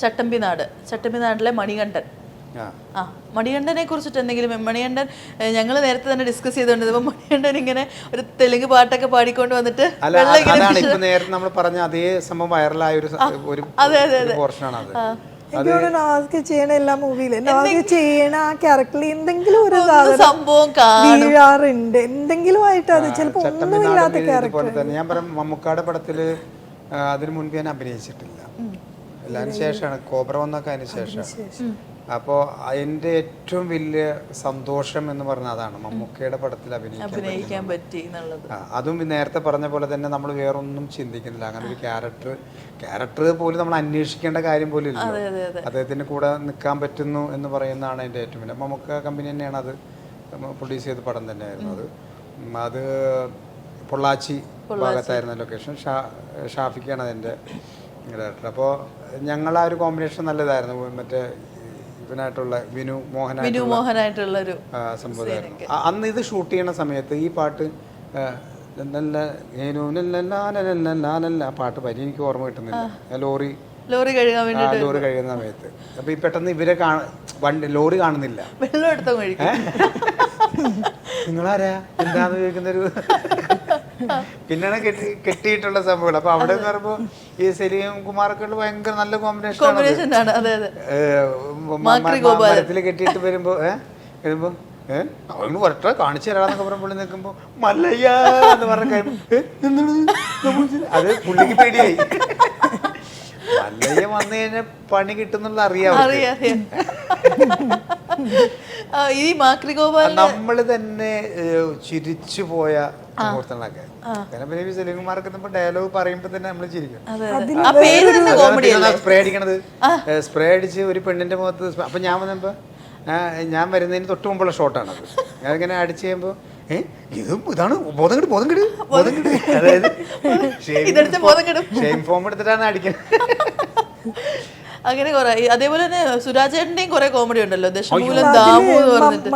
ചട്ടമ്പിനാടിലെ മണികണ്ഠൻ. മണികണ്ഠനെ കുറിച്ചിട്ട് എന്തെങ്കിലും? മണികണ്ഠൻ ഞങ്ങൾ നേരത്തെ തന്നെ ഡിസ്കസ് ചെയ്തുകൊണ്ടിരുന്നപ്പോൾ മണികണ്ഠൻ ഇങ്ങനെ ഒരു തെലുങ്ക് പാട്ടൊക്കെ പാടിക്കൊണ്ട് വന്നിട്ട് നേരത്തെ നമ്മൾ പറഞ്ഞ അതേ സംഭവം വൈറലായ ഒരു പോർഷനാണ് അത്. എനിക്ക് ചെയ്യണ എല്ലാ മൂവിയിലും ചെയ്യണ ആ ക്യാരക്ടറിൽ എന്തെങ്കിലും ഒരു സംഭവം വീഴാറുണ്ട്, എന്തെങ്കിലും ആയിട്ട്. അത് ചിലപ്പോൾ ഒന്നുമില്ലാത്ത ക്യാരക്ടർ. ഞാൻ പറയാം, മമ്മൂക്കാടെ പടത്തില് അതിനു മുൻപ് ഞാൻ അഭിനയിച്ചിട്ടില്ല. അതിന് ശേഷമാണ് കോബ്ര വന്നൊക്കെ അതിന് ശേഷം. അപ്പോൾ എൻ്റെ ഏറ്റവും വലിയ സന്തോഷം എന്ന് പറഞ്ഞാൽ അതാണ്, മമ്മൂക്കയുടെ പടത്തിൽ അഭിനയിക്കാൻ പറ്റി എന്നുള്ളത്. അതും നേരത്തെ പറഞ്ഞ പോലെ തന്നെ നമ്മൾ വേറൊന്നും ചിന്തിക്കുന്നില്ല. അങ്ങനെ ഒരു ക്യാരക്ടർ പോലും നമ്മൾ അന്വേഷിക്കേണ്ട കാര്യം പോലും ഇല്ല. അദ്ദേഹത്തിൻ്റെ കൂടെ നിൽക്കാൻ പറ്റുന്നു എന്ന് പറയുന്നതാണ് എൻ്റെ ഏറ്റവും വലിയ. മമ്മൂക്ക കമ്പനി തന്നെയാണ് അത് പ്രൊഡ്യൂസ് ചെയ്ത പടം തന്നെയായിരുന്നു അത്. അത് പൊള്ളാച്ചി ഭാഗത്തായിരുന്ന ലൊക്കേഷൻ. ഷാഫിക്കാണ് അതിൻ്റെ ഡയറക്ടർ. അപ്പോൾ ഞങ്ങൾ ആ ഒരു കോമ്പിനേഷൻ നല്ലതായിരുന്നു. മറ്റേ ഇവനായിട്ടുള്ള വിനു മോഹനായിട്ടുള്ള ഒരു സംഭവമായിരുന്നു. അന്ന് ഇത് ഷൂട്ട് ചെയ്യണ സമയത്ത് ഈ പാട്ട് പാട്ട് പരി എനിക്ക് ഓർമ്മ കിട്ടുന്നില്ല. ലോറി കഴുകുന്ന സമയത്ത് അപ്പൊ ഈ പെട്ടെന്ന് ഇവരെ ലോറി കാണുന്നില്ല. നിങ്ങളാരാ എന്താന്ന് ചോദിക്കുന്നൊരു പിന്നെയാണ് കെട്ടിയിട്ടുള്ള സംഭവങ്ങൾ. അപ്പൊ അവിടെ എന്ന് പറയുമ്പോ ഈ സലീം കുമാറൊക്കെ ഭയങ്കര നല്ല കോമ്പിനേഷൻ മരത്തിൽ കെട്ടിയിട്ട് വരുമ്പോ അവന് ഒരട്ട കാണിച്ചു തരാന്നൊക്കെ പറയുമ്പോൾ നിൽക്കുമ്പോ മല്ലയ്യ എന്ന് പറഞ്ഞ അത് പുള്ളിക്ക് പേടിയായി. മല്ലയ്യ വന്നു കഴിഞ്ഞാൽ പണി കിട്ടുന്നുള്ള അറിയാം. ഈ മാക്രി ഗോപാൽ നമ്മള് തന്നെ ചിരിച്ചു പോയ മുഹൂർത്തങ്ങളൊക്കെ. പിന്നെ സലീം കുമാർക്ക് നമ്മൾ ഡയലോഗ് പറയുമ്പോ തന്നെ നമ്മൾ ചിരിക്കും. സ്പ്രേ അടിച്ച് ഒരു പെണ്ണിന്റെ മുഖത്ത്. അപ്പൊ ഞാൻ വന്നപ്പോ ഞാൻ വരുന്നതിന് തൊട്ട് മുമ്പുള്ള ഷോട്ടാണത്. ഞാനിങ്ങനെ അടിച്ച് ചെയ്യുമ്പോ ഇതാണ് ബോധം കിട്. അതായത് ഷെയിം ഫോം എടുത്തിട്ടാണ് അടിക്കുന്നത്. അങ്ങനെ കുറെ. അതേപോലെ തന്നെ സുരാജേട്ടന്റെയും കുറെ കോമഡി ഉണ്ടല്ലോ. ദശമൂലം ദാമു എന്ന് പറഞ്ഞിട്ട്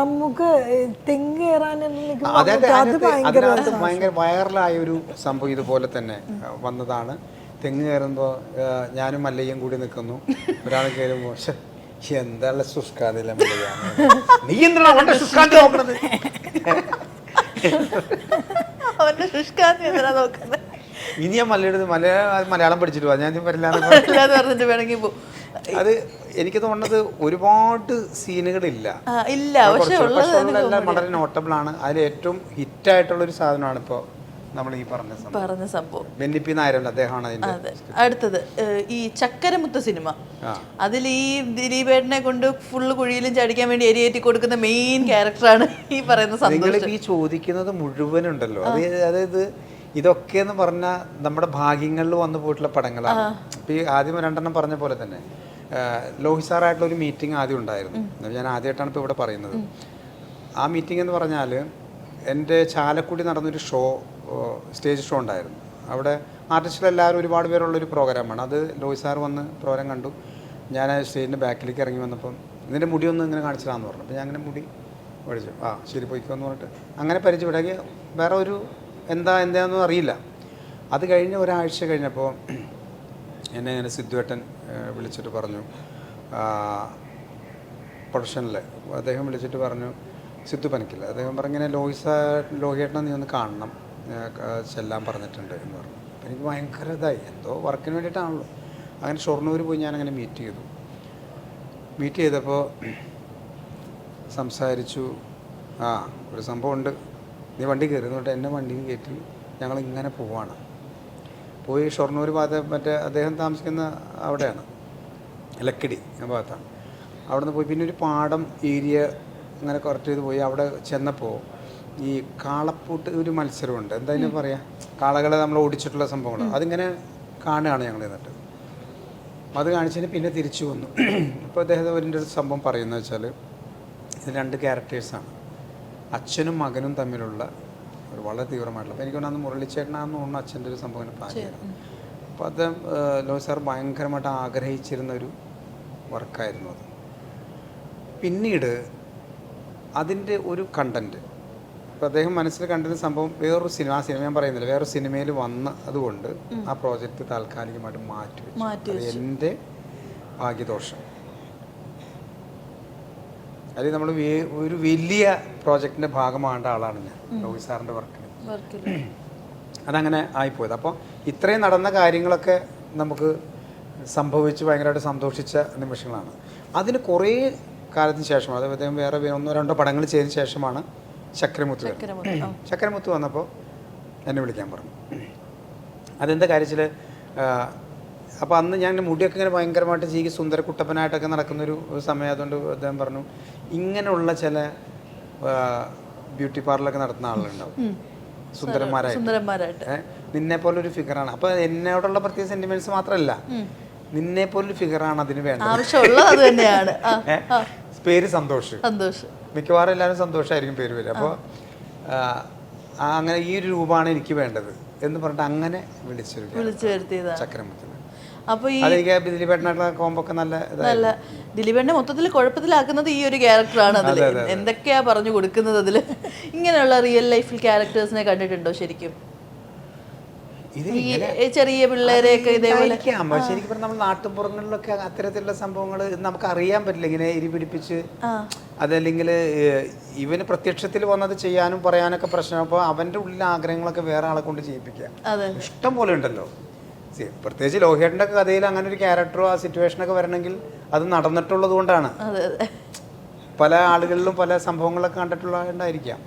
അതിനകത്ത് ഭയങ്കര വൈറലായ ഒരു സംഭവം ഇതുപോലെ തന്നെ വന്നതാണ്. തെങ്ങ് കയറുമ്പോ ഞാനും മല്ലയ്യും കൂടി നിൽക്കുന്നു. ഒരാൾ കയറുമ്പോ എന്താ ശുഷ്കാന്തില്ല മല്ലയ്യ, നീ എന്താണ് ശുഷ്കാന്തി നോക്കണത്? അവന്റെ ശുഷ്കാന്തി എന്തിനാ നോക്കുന്നത്? ഇനി ഞാൻ മലയാളം പഠിച്ചിട്ട് പോവാ, ഞാൻ പറഞ്ഞിട്ട് വേണമെങ്കിൽ പോകും. അത് എനിക്ക് തോന്നുന്നത് ഒരുപാട് സീനുകളില്ല, വളരെ നോട്ടബിൾ ആണ്. അതിൽ ഏറ്റവും ഹിറ്റായിട്ടുള്ള ഒരു സാധനമാണ് ഇപ്പോൾ നമ്മൾ ഈ പറഞ്ഞ സംഭവം. ബെന്നിപ്പി നായരല്ല, അദ്ദേഹമാണ് അതിന്റെ. അടുത്തത് ഈ ചക്കരമുത്ത സിനിമ. അതിൽ ഈ ദിലീപേട്ടനെ കൊണ്ട് ഫുള്ള് കുഴിയിലും ചടിക്കാൻ വേണ്ടി എരിയേറ്റി കൊടുക്കുന്ന മെയിൻ ക്യാരക്ടറാണ് ഈ പറയുന്ന സംഭവം. നിങ്ങൾ ഈ ചോദിക്കുന്നത് മുഴുവനുണ്ടല്ലോ, അതായത് ഇതൊക്കെ എന്ന് പറഞ്ഞാൽ നമ്മുടെ ഭാഗ്യങ്ങളിൽ വന്നു പോയിട്ടുള്ള പടങ്ങളാണ്. ഇപ്പം ഈ ആദ്യം രണ്ടെണ്ണം പറഞ്ഞ പോലെ തന്നെ ലോഹിത് സാറായിട്ടുള്ള ഒരു മീറ്റിംഗ് ആദ്യം ഉണ്ടായിരുന്നു. ഞാൻ ആദ്യമായിട്ടാണ് ഇപ്പോൾ ഇവിടെ പറയുന്നത്. ആ മീറ്റിംഗ് എന്ന് പറഞ്ഞാൽ എൻ്റെ ചാലക്കുടി നടന്നൊരു സ്റ്റേജ് ഷോ ഉണ്ടായിരുന്നു. അവിടെ ആർട്ടിസ്റ്റുകളെല്ലാവരും ഒരുപാട് പേരുള്ളൊരു പ്രോഗ്രാമാണ് അത്. ലോഹിത് സാർ വന്ന് പ്രോഗ്രാം കണ്ടു. ഞാൻ സ്റ്റേജിൻ്റെ ബാക്കിലേക്ക് ഇറങ്ങി വന്നപ്പം ഇതിൻ്റെ മുടി ഒന്ന് ഇങ്ങനെ കാണിച്ചിടാന്ന് പറഞ്ഞു. അപ്പോൾ ഞാൻ അങ്ങനെ മുടി ഒഴിച്ചു. ശരി പോയിക്കോ എന്ന് പറഞ്ഞിട്ട് അങ്ങനെ പരിചയപ്പെടാക്കി. വേറെ ഒരു എന്താണെന്നും അറിയില്ല. അത് കഴിഞ്ഞ് ഒരാഴ്ച കഴിഞ്ഞപ്പോൾ എന്നെ ഇങ്ങനെ സിദ്ധുവേട്ടൻ വിളിച്ചിട്ട് പറഞ്ഞു, പ്രൊഡക്ഷനിൽ അദ്ദേഹം വിളിച്ചിട്ട് പറഞ്ഞു, സിദ്ധു പനിക്കില്ല, അദ്ദേഹം പറഞ്ഞിങ്ങനെ ലോഹിയേട്ടനെ നീ ഒന്ന് കാണണം, ചെല്ലാൻ പറഞ്ഞിട്ടുണ്ട് എന്ന് പറഞ്ഞു. അപ്പം എനിക്ക് ഭയങ്കര ഇതായി, എന്തോ വർക്കിന് വേണ്ടിയിട്ടാണല്ലോ. അങ്ങനെ ഷൊർണൂർ പോയി ഞാനങ്ങനെ മീറ്റ് ചെയ്തപ്പോൾ സംസാരിച്ചു. ഒരു സംഭവമുണ്ട്, നീ വണ്ടി കയറി എന്നിട്ട് എന്നെ വണ്ടിയിൽ കയറ്റി ഞങ്ങളിങ്ങനെ പോവാണ്. പോയി ഷൊർണൂർ മറ്റേ അദ്ദേഹം താമസിക്കുന്ന അവിടെയാണ്, ലക്കിടി ആ ഭാഗത്താണ്. അവിടെ നിന്ന് പോയി പിന്നെ ഒരു പാടം ഏരിയ അങ്ങനെ കറക്റ്റ് ചെയ്ത് പോയി. അവിടെ ചെന്നപ്പോൾ ഈ കാളപ്പൂട്ട് ഒരു മത്സരമുണ്ട്, എന്തായാലും പറയാം, കാളകളെ നമ്മൾ ഓടിച്ചിട്ടുള്ള സംഭവങ്ങൾ, അതിങ്ങനെ കാണുകയാണ് ഞങ്ങൾ. എന്നിട്ട് അത് കാണിച്ചതിന് പിന്നെ തിരിച്ചു വന്നു. അപ്പോൾ അദ്ദേഹം ഒരു സംഭവം പറയുന്നത് വെച്ചാൽ ഇത് 2 ക്യാരക്ടേഴ്സാണ്, അച്ഛനും മകനും തമ്മിലുള്ള ഒരു വളരെ തീവ്രമായിട്ടുള്ള. അപ്പോൾ എനിക്ക് തോന്നുന്നു മുരളിച്ചേട്ടനാണെന്ന് തോന്നുന്നു അച്ഛൻ്റെ ഒരു സംഭവം പ്ലാൻ ചെയ്യണം. അപ്പോൾ അദ്ദേഹം ലോഹിത് സാർ ഭയങ്കരമായിട്ട് ആഗ്രഹിച്ചിരുന്ന ഒരു വർക്കായിരുന്നു അത്. പിന്നീട് അതിൻ്റെ ഒരു കണ്ടൻറ്റ് ഇപ്പോൾ അദ്ദേഹം മനസ്സിൽ കണ്ടിരുന്ന സംഭവം വേറൊരു സിനിമ, ആ സിനിമ ഞാൻ പറയുന്നില്ല, വേറൊരു സിനിമയിൽ വന്ന് അതുകൊണ്ട് ആ പ്രോജക്റ്റ് താൽക്കാലികമായിട്ട് മാറ്റി വെച്ചു. എൻ്റെ ഭാഗ്യദോഷം. അതിൽ നമ്മൾ ഒരു വലിയ പ്രോജക്റ്റിൻ്റെ ഭാഗമാകേണ്ട ആളാണ് ഞാൻ ലോഹി സാറിൻ്റെ വർക്കിൽ. അതങ്ങനെ ആയിപ്പോയത്. അപ്പോൾ ഇത്രയും നടന്ന കാര്യങ്ങളൊക്കെ നമുക്ക് സംഭവിച്ച് ഭയങ്കരമായിട്ട് സന്തോഷിച്ച നിമിഷങ്ങളാണ്. അതിന് കുറേ കാലത്തിന് ശേഷം, അതായത് അദ്ദേഹം വേറെ 1-2 പടങ്ങൾ ചെയ്തതിന് ശേഷമാണ് ചക്രമുത്ത് വരുന്നത്. ചക്രമുത്ത് വന്നപ്പോൾ എന്നെ വിളിക്കാൻ പറഞ്ഞു. അതെന്താ കാര്യത്തിൽ, അപ്പോൾ അന്ന് ഞാൻ മുടിയൊക്കെ ഇങ്ങനെ ഭയങ്കരമായിട്ട് ചീകി സുന്ദര കുട്ടപ്പനായിട്ടൊക്കെ നടക്കുന്നൊരു സമയം. അതുകൊണ്ട് അദ്ദേഹം പറഞ്ഞു, ഇങ്ങനെയുള്ള ചില ബ്യൂട്ടി പാർലറൊക്കെ നടത്തുന്ന ആളുകളുണ്ടാവും സുന്ദരന്മാരായിട്ട്, നിന്നെ പോലൊരു ഫിഗറാണ്. അപ്പോൾ എന്നോടുള്ള പ്രത്യേക സെന്റിമെന്റ്സ് മാത്രമല്ല, നിന്നെ പോലൊരു ഫിഗറാണ് അതിന് വേണ്ടത്. പേര് സന്തോഷ്, മിക്കവാറും എല്ലാവരും സന്തോഷമായിരിക്കും പേര് വരിക. അപ്പോൾ അങ്ങനെ ഈ ഒരു രൂപമാണ് എനിക്ക് വേണ്ടത് എന്ന് പറഞ്ഞിട്ട് അങ്ങനെ വിളിച്ചു ചക്രമുത്തിന്. അപ്പോൾ ഈ ദിലീപേട്ടനായിട്ടുള്ള കോമ്പൊക്കെ നല്ല ദിലീപേട്ടനെ മൊത്തത്തിൽ കുഴപ്പത്തിലാക്കുന്നത് ഈ ഒരു ക്യാരക്ടറാണ്. അതിൽ എന്തൊക്കെയാ പറഞ്ഞു കൊടുക്കുന്നത് അതിൽ. ഇങ്ങനെയുള്ള റിയൽ ലൈഫിൽ ക്യാരക്ടേഴ്സിനെ കണ്ടിട്ടുണ്ടോ ശരിക്കും? ചെറിയ പിള്ളേരെയൊക്കെ ഇതേപോലെ ശരിക്കും പറഞ്ഞാൽ നമ്മൾ നാട്ടുപുറങ്ങളിലൊക്കെ അത്തരത്തിലുള്ള സംഭവങ്ങൾ നമുക്ക് അറിയാൻ പറ്റില്ല. ഇങ്ങനെ എരി പിടിപ്പിച്ച് അതല്ലെങ്കിൽ ഇവന് പ്രത്യക്ഷത്തിൽ വന്നത് ചെയ്യാനും പറയാനൊക്കെ പ്രശ്നം. അപ്പോൾ അവൻ്റെ ഉള്ളിലെ ആഗ്രഹങ്ങളൊക്കെ വേറെ ആളെ കൊണ്ട് ചെയ്യിപ്പിക്കുക ഇഷ്ടം പോലെ ഉണ്ടല്ലോ. പ്രത്യേകിച്ച് ലോഹിയേട്ടൻ്റെ കഥയിൽ അങ്ങനെ ഒരു ക്യാരക്ടറോ ആ സിറ്റുവേഷനൊക്കെ വരണമെങ്കിൽ അത് നടന്നിട്ടുള്ളത് കൊണ്ടാണ്. പല ആളുകളിലും പല സംഭവങ്ങളൊക്കെ കണ്ടിട്ടുള്ളതായിരിക്കാം.